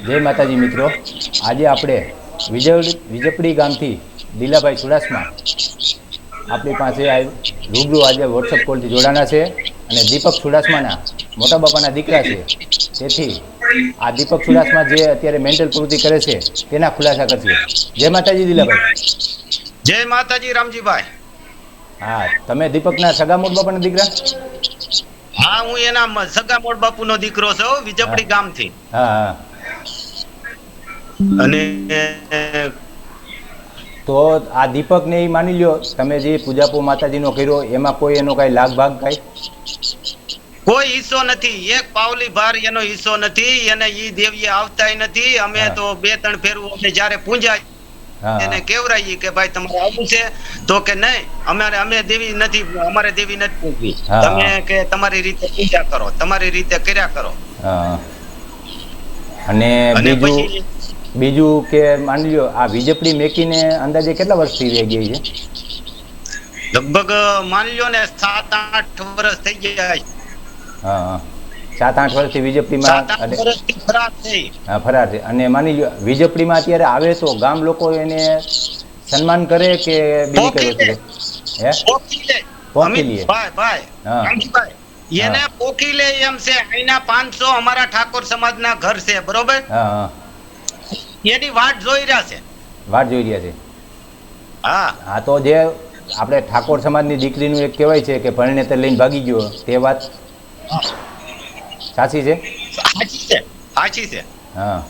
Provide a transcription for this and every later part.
જય માતાજી મિત્રો, આજે આપણે વિજપડી ગામથી લીલાભાઈ ચુડાસમા આપણી પાસે રૂબરૂ આજે વોટ્સઅપ કોલથી જોડાણા છે અને દીપક ચુડાસમાના મોટા બાપાના દીકરા છે. તેથી આ દીપક ચુડાસમા જે અત્યારે મેન્ટલ પ્રવૃત્તિ કરે છે તેના ખુલાસા કરશે. જય માતાજી લીલાભાઈ. જય માતાજી રામજીભાઈ. હા, તમે દીપકના સગા મોટ બાપાના દીકરા? હા, હું એના સગા મોટ બાપુનો દીકરો છું, વિજપડી ગામથી. હા હા. અને તો આ દીપકને એ માની લ્યો, તમે જે પૂજાપો માતાજીનો કર્યો એમાં કોઈ એનો કાંઈ લાગ ભાગ કાંઈ? કોઈ હિસ્સો નથી, એક પાવલી ભાર એનો હિસ્સો નથી. એને ઈ દેવીએ આવતાય નથી. અમે તો 2-3 ફેરવું અમે જ્યારે પૂંજાય એને કેવરાઈએ કે ભાઈ તમારે આવવું છે, તો કે નહીં અમે દેવી નથી, અમારે દેવી નથી પૂજવી. તમે કે તમારી રીતે પૂજા કરો, તમારી રીતે કર્યા કરો. અને બીજું કે માની લ્યો આ વિજપડી મેકીને અંદાજે કેટલા વર્ષથી રહી ગઈ છે? લગભગ માની લ્યો ને 7-8 વર્ષ થઈ ગયા. હા, 7-8 વર્ષથી વિજપડીમાં ફરાર છે. અને માની લ્યો વિજપડીમાં અત્યારે આવે તો ગામ લોકો એને સન્માન કરે કે બીજી કઈ વસ્તુ? હે, પોકી લે ભાઈ એને પોકી લે એમ છે. અહીંના 500 અમારા ઠાકોર સમાજના ઘર છે, બરોબર? હા, એની વાટ જોઈ રહ્યા છે. વાટ જોઈ રહ્યા છે. હા હા, તો જે આપણે ઠાકોર સમાજની દીકરીનું એક કહેવાય છે કે પરિણેતર લઈને ભાગી ગયો, તે વાત સાચી છે? સાચી છે. હા,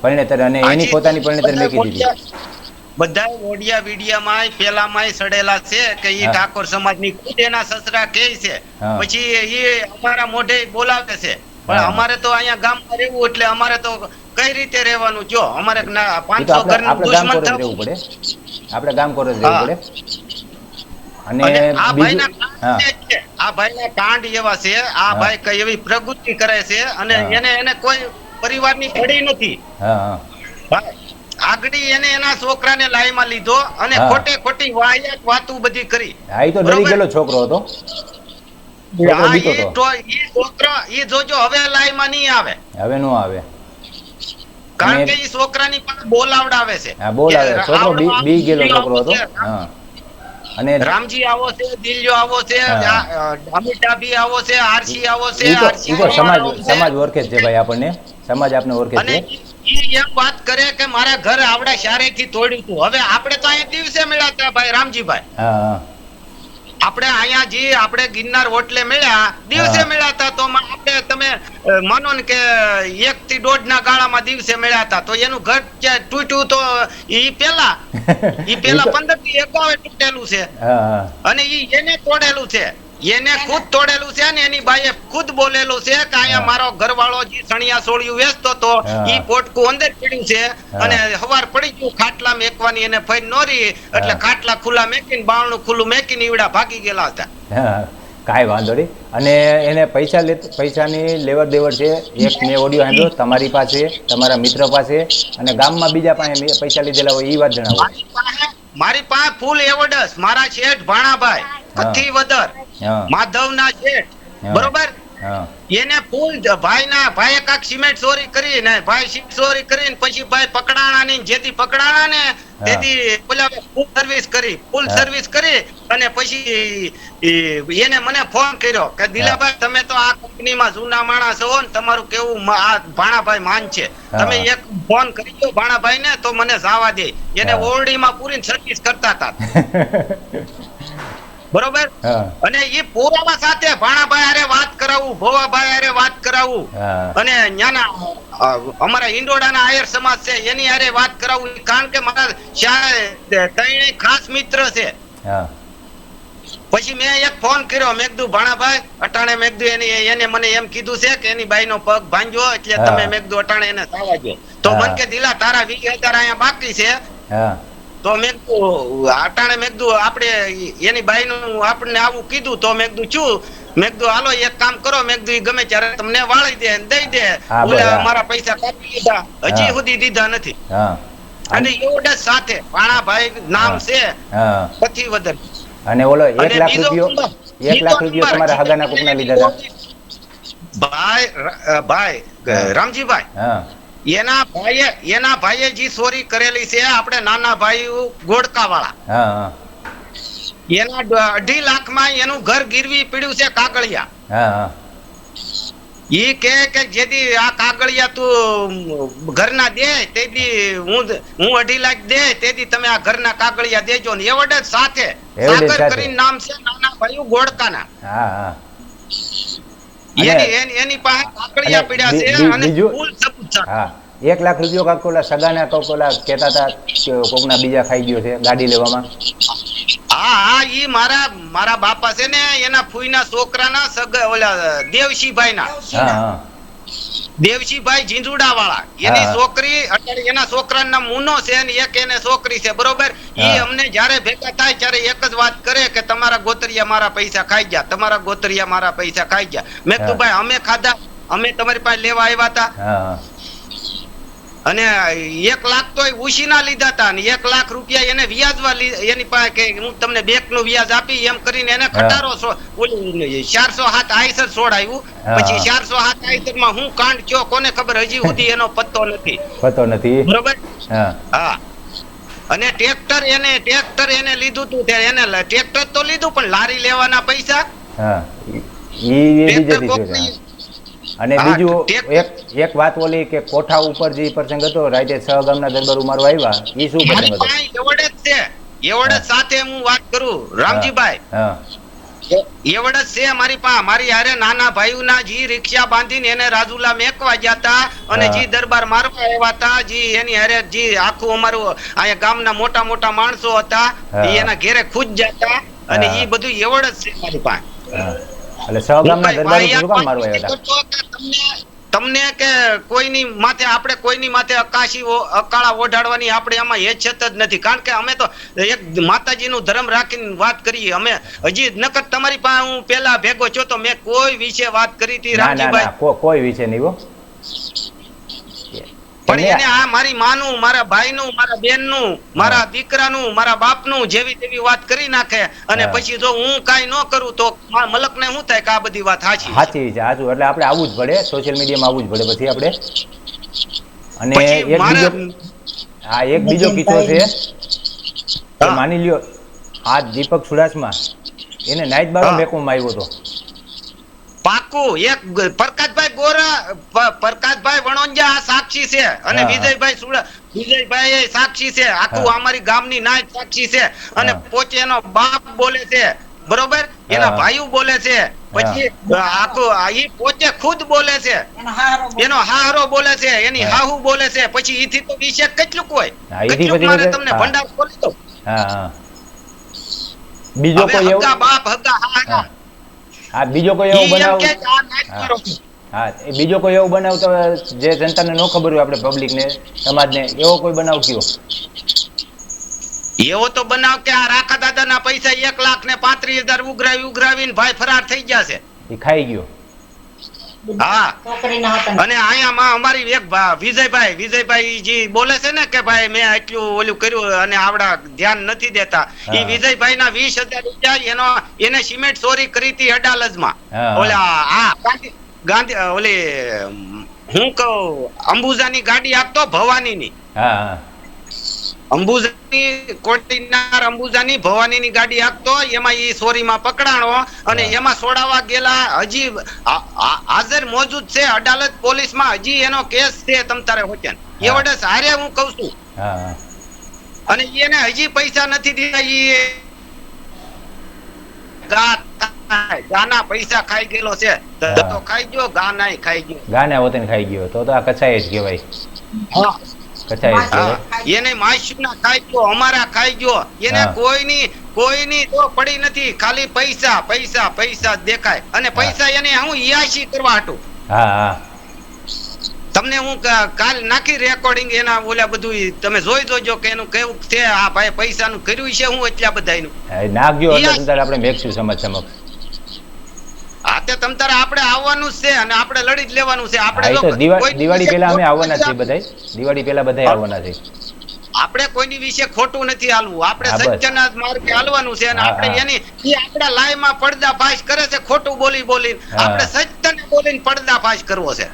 પરિણેતર અને એની પોતાની પરિણેતર મેકી દીધી. બધા ઓડિયા વિડિયામાં પેલામાં સડેલા છે કે ઈ ઠાકોર સમાજની ખુદ એના સસરા કહે છે. પછી ઈ અમારા મોઢે બોલાવે છે. પણ અમારે તો અહીંયા ગામમાં રહેવું એટલે અમારે તો કઈ રીતે રહેવાનું? જો અમારે 500 ઘરનું દુશ્મન થવું પડે, આપણે ગામ કોર રહેવું પડે. અને આ ભાઈના કાંડ એવા છે, આ ભાઈ કઈ એવી પ્રવૃત્તિ કરે છે અને એને કોઈ પરિવારની ઘડી નથી. આગળી એને એના છોકરાને લાઈમાં લીધો અને ખોટી વાહિયાત વાતો બધી કરી. હા, ઈ તો ડરી ગયેલો છોકરો હતો. ઈ જોજો હવે લાઈમાં નહીં આવે, હવે નો આવે, કારણ કે ઈ છોકરાની પાસે બોલાવડાવે છે. હા, બોલાવે. છોકરો બી ગયેલો છોકરો હતો. હા, અને રામજી આવો છે, દિલ્યો આવો છે, અમિતાભી આવો છે, આરસી આવો છે. ઈ તો સમાજ ઓળખે છે ભાઈ, આપણને સમાજ આપને ઓળખે છે. ઈ એમ વાત કરે કે મારા ઘર આવડા શારેથી તોડ્યું હતું. હવે આપણે તો અહીંયા દિવસે મળ્યા હતા ભાઈ રામજીભાઈ. હા, આપણે અહીંયા આપણે ગિરનાર હોટલે મળ્યા, દિવસે મળ્યા હતા. તો આપણે તમે માનો ને કે 1 થી 1.5 ના ગાળામાં દિવસે મળ્યા હતા. તો એનું ઘર તૂટ્યું તો ઈ પેલા 15 થી 1 તૂટેલું છે અને ઈ એને તોડેલું છે. એને ખુદ તોડેલું છે ને એની બાઈએ ખુદ બોલેલું છે કે અહીંયા મારો ઘરવાળો જે સણિયા સોળિયું વેચતો તો ઈ પોટકું અંદર પડ્યું છે અને હવાર પડી ગયું ખાટલા મેકવાની એને ફઈ નોરી એટલે ખાટલા ખુલ્લા મેકીને બારણું ખુલ્લું મેકીને ઈવડા ભાગી ગયેલા હતા. કાંઈ વાંધો નહીં. અને એને પૈસાની લેવડ દેવડ છે. એક મેં ઓડિયો સાંભળ્યો તમારી પાસે, તમારા મિત્ર પાસે અને ગામમાં બીજા પાસે પૈસા લીધેલા હોય, એ વાત જણાવો. મારી પાસે ફૂલ એવડસ. મારા શેઠ ભાણાભાઈ કથીવદર માધવના શેઠ, બરોબર? એને ફૂલ ભાઈએ કાક સિમેન્ટ ચોરી કરી ને ભાઈ સિમેન્ટ ચોરી કરીને પછી ભાઈ પકડાણા ની, જેથી પકડાણા ને તેથી પેલા ફૂલ સર્વિસ કરી અને પછી એને મને ફોન કર્યો કે દિલાભાઈ તમે તો આ કંપનીમાં જૂના માણસ છો ને તમારું કેવું આ ભાણાભાઈ માન છે, તમે એક ફોન કરી દો ભાણાભાઈ ને તો મને જવા દે. એને ઓરડીમાં પૂરી સર્વિસ કરતા હતા, બરોબર? અને એ પુરાવા સાથે ભાણાભાઈ હારે વાત કરાવું, ભોવાભાઈ હારે વાત કરાવું અને ન્યાના અમારા ઈંડોડાના આયર સમાજ છે એની હારે વાત કરાવું, કારણ કે મારા ત્રણેય ખાસ મિત્ર છે. પછી મેં એક ફોન કર્યો, મેં કીધું ભાણાભાઈ અટાણે મેં કીધું એને મને એમ કીધું છે કે એની બાઈનો પગ ભાંગ્યો એટલે તમે મેં કીધું અટાણે એને સાવા દો. તો મન કે દિલા તારા 20,000 અહીંયા બાકી છે. તો મેં કીધું અટાણે મેં કીધું આપણે એની બાઈનું આપણને આવું કીધું તો મેં કીધું છું, મેં કીધું હાલો એક કામ કરો, મેં કીધું ગમે ત્યારે તમને વાળી દે દઈ દે. મારા પૈસા કાપી લીધા, હજી સુધી દીધા નથી. અને એવડા સાથે ભાણાભાઈ નામ છે કથીવદર. અને ઓલો 1 લાખ રૂપિયો તમારા હગાના કોકના લીધા હતા ભાઈ રામજીભાઈ. એના ભાઈએ જે ચોરી કરેલી છે આપણે નાના ભાઈ ગોળકા વાળા, હા એના 2.5 લાખમાં એનું ઘર ગીરવી પડ્યું છે કાગળિયા. હા ઈ કે જેદી આ કાગળિયા તું ઘરના દે તેદી હું 2.5 લાખ દે તેદી તમે આ ઘરના કાગળિયા દેજો ને એવડે સાથે સાગર કરીને નામ છે નાના ભાઈ ગોળકાના. હા એની પાસે કાગળિયા પડ્યા છે અને ફૂલ સબૂત છે. હા 1 લાખ રૂપિયો કાક ઓલા સગાના કોલા કહેતા હતા કે કોકના બીજા ખાઈ ગયો છે ગાડી લેવામાં. હા ઈ મારા બાપા છે ને એના ફૂઈના છોકરાના સગા ઓલા દેવશીભાઈના. હા દેવશીભાઈ ઝીંઝુડા વાળા એની છોકરી અત્યારે એના છોકરાનું નામ મુનો છે અને એક એને છોકરી છે બરોબર. ઈ અમને જ્યારે ભેગા થાય ત્યારે એક જ વાત કરે કે તમારા ગોતરિયા મારા પૈસા ખાઈ ગયા, તમારા ગોતરિયા મારા પૈસા ખાઈ ગયા. મેં કીધું ભાઈ અમે ખાધા, અમે તમારી પાસે લેવા આવ્યા હતા અને 1 લાખ તો ઉછીના લીધા હતા અને 1 લાખ રૂપિયા એને વ્યાજવા એની પાસે કે હું તમને બેંક નું વ્યાજ આપી એમ કરીને એને ખટારો 407 આઈસર છોડાયું. પછી 407 આઈસર માં હું કાંડ થયો કોને ખબર, હજી સુધી એનો પત્તો નથી બરોબર. હા અને ટ્રેક્ટર એને લીધું તું ત્યારે એને ટ્રેક્ટર તો લીધું પણ લારી લેવાના પૈસા અને બીજું એક વાત ઓલી કે કોઠા ઉપર જે પ્રસંગ હતો રાતે 6 ગામના દરબાર ઉમારવા આવ્યા ઈ શું પ્રસંગ હતો? એવડે સાથે હું વાત કરું રામજીભાઈ, એવડે છે મારી પાસે. મારી હારે નાના ભાઈઓના જી રિક્ષા બાંધીને એને રાજુલા મેકવા ગયા હતા અને જી દરબાર મારવા આવ્યા હતા, જી એની હારે જી આખું અમારું અહીંયા ગામના મોટા મોટા માણસો હતા એના ઘેરે ખુદ જતા અને ઈ બધું એવડે જ છે મારી પાસે. એટલે 6 ગામના દરબાર શું કામ મારવા આવ્યા હતા? તમને કે કોઈની માથે આપણે કોઈની માથે અકાળા ઓઢાડવાની આપણે આમાં હેસિયત જ નથી. કારણ કે અમે તો એક માતાજીનું ધર્મ રાખીને વાત કરીએ. અમે હજી નકર તમારી પાસે હું પેલા ભેગો છો તો મેં કોઈ વિશે વાત કરી હતી રામજીભાઈ? કોઈ વિશે નહીં હો. પણ એને આ મારી માનું, મારા ભાઈનું, મારા બેનનું, મારા દીકરાનું, મારા બાપનું જેવી તેવી વાત કરી નાખે અને પછી જો હું કાઈ ન કરું તો મલકને શું થાય કે આ બધી વાત સાચી છે. એટલે આપણે આવવું જ પડે, સોશિયલ મીડિયામાં આવવું જ પડે પછી આપણે. અને એક બીજો કિસ્સો છે કે માની લ્યો આ દીપક સુડાસમા એને નાઈટ બારો મેકવામાં આવ્યો હતો. પાકું એક પ્રકાશભાઈ વણોંજા સાક્ષી છે અને વિજયભાઈ સાક્ષી છે. આખું અમારી ગામની નાય સાક્ષી છે અને પોતે એનો બાપ બોલે છે બરોબર, એના ભાઈઓ બોલે છે, પછી આખું ઈ પોતે ખુદ બોલે છે, એનો હારો બોલે છે, એની હાહુ બોલે છે. પછી ઈથી તો વિશે કેટલું કોઈ મારે તમને ભંડાર ખોલી દો. બીજો કોઈ હગા બાપ હગા હારા. હા બીજો કોઈ એવો બનાવ, બીજો કોઈ એવો બનાવ તો જે જનતાને ન ખબર હોય, આપણે પબ્લિકને, સમાજને, એવો કોઈ બનાવ કયો? એવો તો બનાવ કે આ રાખા દાદાના પૈસા 1,35,000 ઉઘરાવીને ભાઈ ફરાર થઈ ગયા છે. એ ખાઈ ગયો. હા અને અહીંયા અમારી એક વિજયભાઈ જી બોલે છે ને કે ભાઈ મેં એટલું ઓલું કર્યું અને આવડા ધ્યાન નથી દેતા. એ વિજયભાઈ ના 20,000 રૂપિયા એને સિમેન્ટ ચોરી કરી હતી અડાલજમાં. ઓલા ગાંધી ઓલી હું કહું અંબુજાની ગાડી આપતો ભવાનીની, અંબુજાની ભવાનીની ગાડી આપતો, એમાં ઈ ચોરીમાં પકડાણો અને એમાં છોડાવવા ગયેલા હજી હાજર મોજૂદ છે અદાલત પોલીસમાં, હજી એનો કેસ છે તમ તારે હોત્યા એવડે સારે હું કઉ છું. અને એને હજી પૈસા નથી દીધા. ઈ ગાના પૈસા ખાઈ ગયેલો છે. તો ખાઈ ગયો, ગાના ખાઈ ગયો, ગાના હોતને ખાઈ ગયો તો આ કચાય જ કહેવાય. એને માસુના ખાઈ ગયો, અમારા ખાઈ ગયો. એને કોઈની તો પડી નથી, ખાલી પૈસા પૈસા પૈસા દેખાય અને પૈસા એને હું યાશી કરવા હાટું. તમને હું કાલ નાખી રેકોર્ડિંગ એના ઓલા બધું તમે જોઈ જોજો કે એનું કેવું છે. આ ભાઈ પૈસાનું કર્યું છે હું એટલા બધાનું નાખજો એટલે આપણે મેકશું સમાજ સમક્ષ. હા તે તમ તારે આપણે આવવાનું છે અને આપણે લડી જ લેવાનું છે. આપણે દિવાળી પહેલા અમે આવવાના છીએ, બધાય દિવાળી પહેલા બધાય આવવાના છે. આપણે કોઈની વિશે ખોટું નથી હાલવું, આપણે સત્યના માર્ગે હાલવાનું છે. અને આપણે એની આપણા લાઈમાં પડદાફાશ કરે છે ખોટું બોલી આપણે સત્યને બોલીને પડદાફાશ કરવો છે.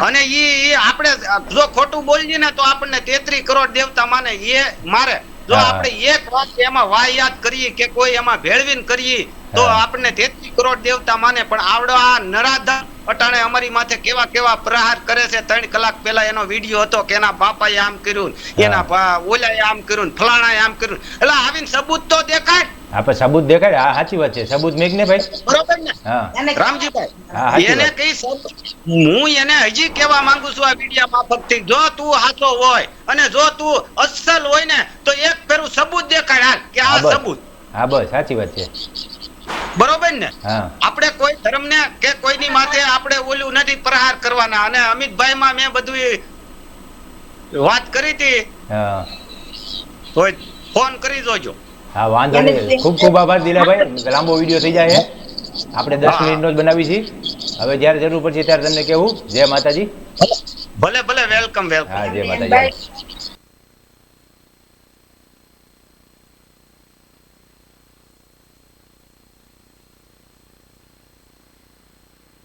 અને ઈ આપણે જો ખોટું બોલીએ ને તો આપણને 33 કરોડ દેવતા માને એ મારે. જો હા. આપણે એક વાત એમાં વાહિયાત કરીએ કે કોઈ એમાં ભેળવીને કરીએ તો હા. આપણને 33 કરોડ દેવતા માને. પણ આવડો આ નરાધમ અટાણે અમારી માથે કેવા કેવા પ્રહાર કરે છે. 3 કલાક પહેલા એનો વિડીયો હતો કે એના બાપાએ આમ કર્યું, એના ઓલાએ આમ કર્યું, ફલાણાએ આમ કર્યું. એટલે આવીને સબૂત તો દેખાય. આપણે સબૂત દેખાડે. હા, સાચી વાત છે. સબૂત મેક ને ભાઈ. બરોબર ને હા, રામજીભાઈ? હા, સાચી એને વાત. કઈ હું એને હજી કેવા માંગુ છું આ વિડિયા માફકથી, જો તું સાચો હોય અને જો તું અસલ હોય ને તો એક ફેરું સબૂત દેખાડ હાલ કે હા, આ બસ. સબૂત. હા, બસ સાચી વાત છે. બરોબર ને? હા, આપણે કોઈ ધર્મને કે કોઈની માથે આપણે ઓલું નથી પ્રહાર કરવાના. અને અમિતભાઈ માં મેં બધું વાત કરી હતી, હા, તો ફોન કરી જોજો. હા, વાંધો નહીં. ખૂબ ખૂબ આભાર દિલાભાઈ. લાંબો વિડીયો થઈ જાય છે. આપણે 10 હા. મિનિટનો જ બનાવી છીએ. હવે જ્યારે જરૂર પડશે ત્યારે તમને કહેવું. જય માતાજી. ભલે ભલે, વેલકમ વેલકમ. હા, જય માતાજી.